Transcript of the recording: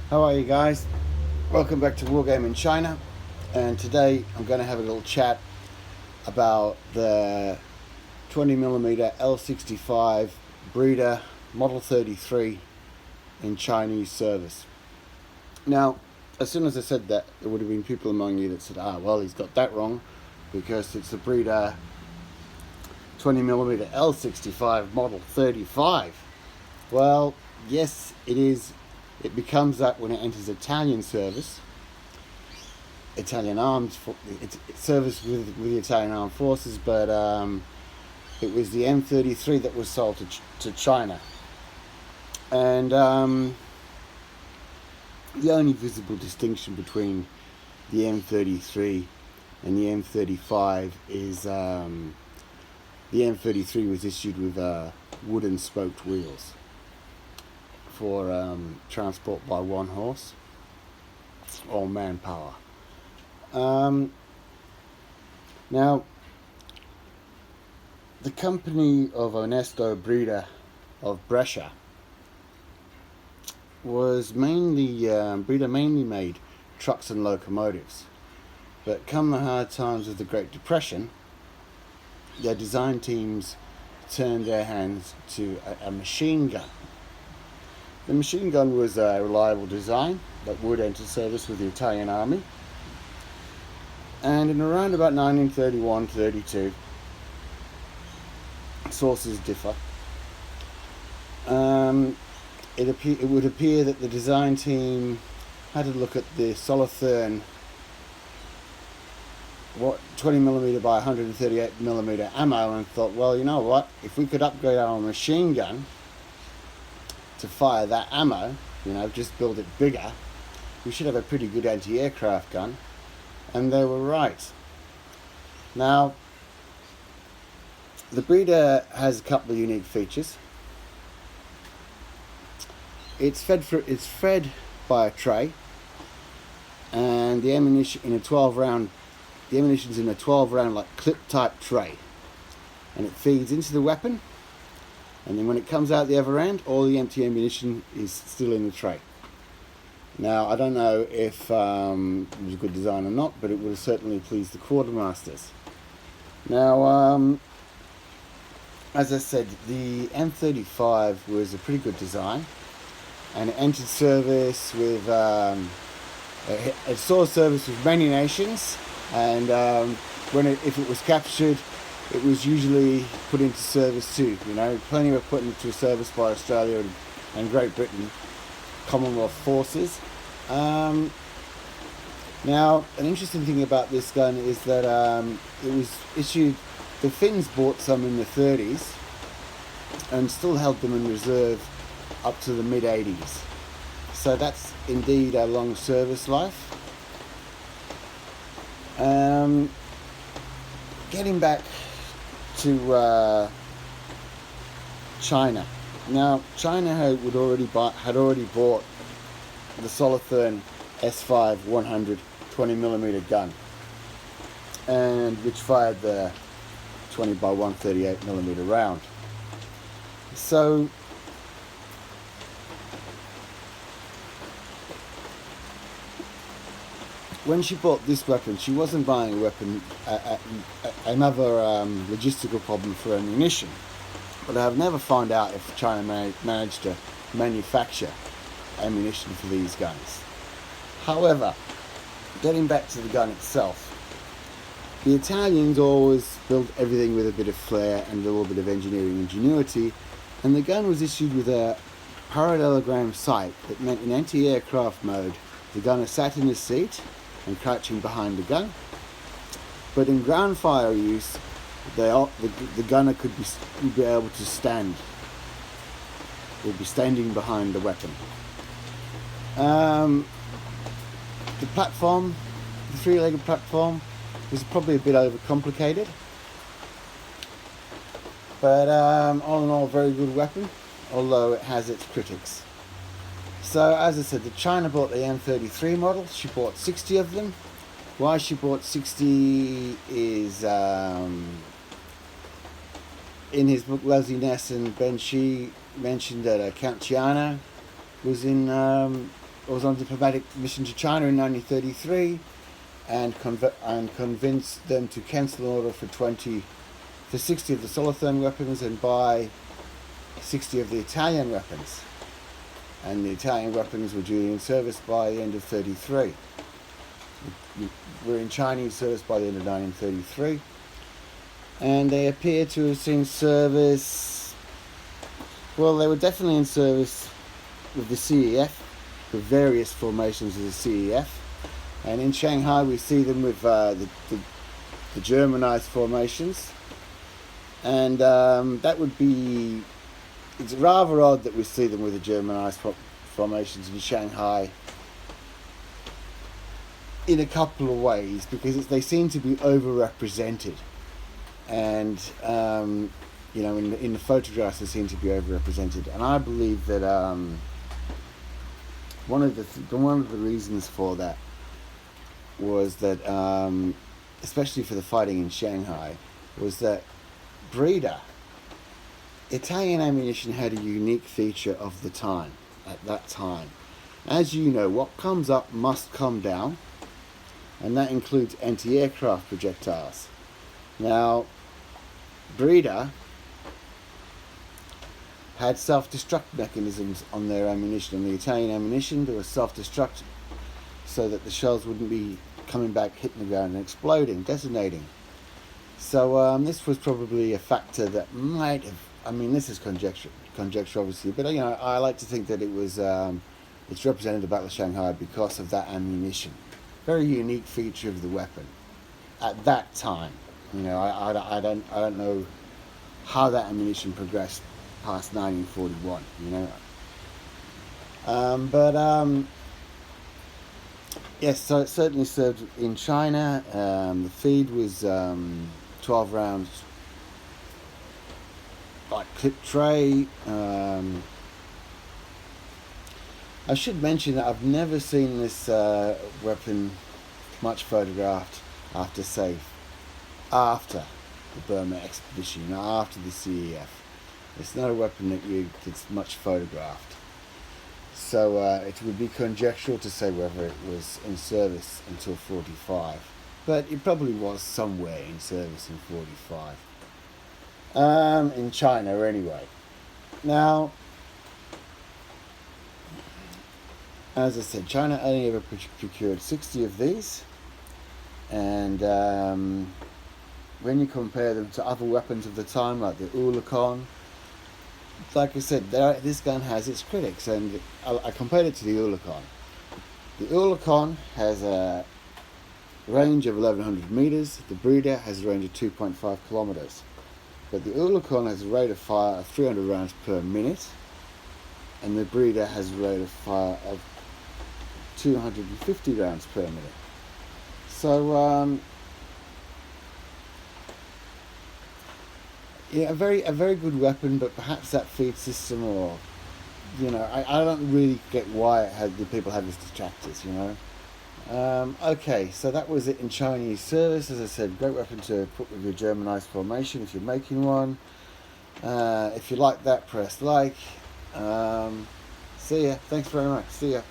How are you guys? Welcome back to Wargame in China, and today I'm going to have a little chat about the 20mm L65 Breda Model 33 in Chinese service. Now, as soon as I said that, there would have been people among you that said, well, he's got that wrong because it's the Breda 20mm L65 Model 35. Well, yes, it is. It becomes that when it enters Italian service, Italian arms, it's service with the Italian armed forces, but it was the M33 that was sold to China. And the only visible distinction between the M33 and the M35 is the M33 was issued with wooden spoked wheels for transport by one horse or manpower. Now, the company of Ernesto Breda of Brescia was Breda mainly made trucks and locomotives, but come the hard times of the Great Depression, their design teams turned their hands to a machine gun. The machine gun was a reliable design that would enter service with the Italian army, and in around about 1931-32, sources differ, it would appear that the design team had to look at the Solothurn 20mm by 138mm ammo and thought, well, you know what, if we could upgrade our machine gun to fire that ammo, just build it bigger, we should have a pretty good anti-aircraft gun. And they were right. Now, the Breda has a couple of unique features. It's fed by a tray, and the ammunition in a 12-round. The ammunition's in a 12-round like clip-type tray, and it feeds into the weapon. And then when it comes out the other end, all the empty ammunition is still in the tray. Now, I don't know if it was a good design or not, but it would have certainly pleased the quartermasters. Now, as I said, the M35 was a pretty good design, and it entered service with, it saw service with many nations, and if it was captured, it was usually put into service too. Plenty were put into service by Australia and Great Britain, Commonwealth forces. Now, an interesting thing about this gun is that it was issued. The Finns bought some in the 30s and still held them in reserve up to the mid-80s. So that's indeed a long service life. Getting back to China. Now, China had already bought the Solothurn S5 100 20mm gun, and which fired the 20 by 138mm round. So when she bought this weapon, she wasn't buying a weapon, another logistical problem for ammunition. But I have never found out if China managed to manufacture ammunition for these guns. However, getting back to the gun itself, the Italians always built everything with a bit of flair and a little bit of engineering ingenuity, and the gun was issued with a parallelogram sight that meant in anti-aircraft mode the gunner sat in his seat and crouching behind the gun, but in ground fire use the gunner would be able to stand, would be standing behind the weapon. The platform, the three-legged platform, was probably a bit overcomplicated, but all in all, a very good weapon, although it has its critics. So, as I said, China bought the M33 model. She bought 60 of them. Why she bought 60 is, in his book Leslie Ness and Ben Shee mentioned that Count Chiano was in was on a diplomatic mission to China in 1933, and convinced them to cancel an order for 60 of the Solothurn weapons and buy 60 of the Italian weapons. And the Italian weapons were due in service by the end of 1933. We were in Chinese service by the end of 1933, and they appear to have seen service. Well, they were definitely in service with the CEF, with various formations of the CEF, and in Shanghai we see them with the Germanized formations, and that would be. It's rather odd that we see them with the Germanized formations in Shanghai in a couple of ways, because they seem to be overrepresented, and in the photographs they seem to be overrepresented, and I believe that one of the reasons for that was that, especially for the fighting in Shanghai, was that Breda, Italian ammunition had a unique feature of the time, at that time. As you know, what comes up must come down, and that includes anti-aircraft projectiles. Now, Breda had self-destruct mechanisms on their ammunition. On the Italian ammunition, there was self-destruct so that the shells wouldn't be coming back, hitting the ground and exploding, detonating. So this was probably a factor that might have, this is conjecture obviously, but I like to think that it was, it's represented the Battle of Shanghai because of that ammunition. Very unique feature of the weapon at that time. I don't know how that ammunition progressed past 1941. Yes, so it certainly served in China. The feed was 12 rounds, like clip tray. I should mention that I've never seen this weapon much photographed after the Burma expedition, after the CEF. It's not a weapon that gets much photographed. So it would be conjectural to say whether it was in service until 1945. But it probably was somewhere in service in 1945. In China anyway. Now, as I said, China only ever procured 60 of these, and when you compare them to other weapons of the time, like the Oerlikon, like I said, this gun has its critics, and I compared it to the Oerlikon. The Oerlikon has a range of 1100 meters, the Breda has a range of 2.5 kilometers, but the Oerlikon has a rate of fire of 300 rounds per minute, and the Breda has a rate of fire of 250 rounds per minute. So yeah, a very good weapon, but perhaps that feed system, or I don't really get why the people had these detractors. Okay, so that was it in Chinese service. As I said, great weapon to put with your Germanized formation if you're making one. If you like that, press like. See ya. Thanks very much. See ya.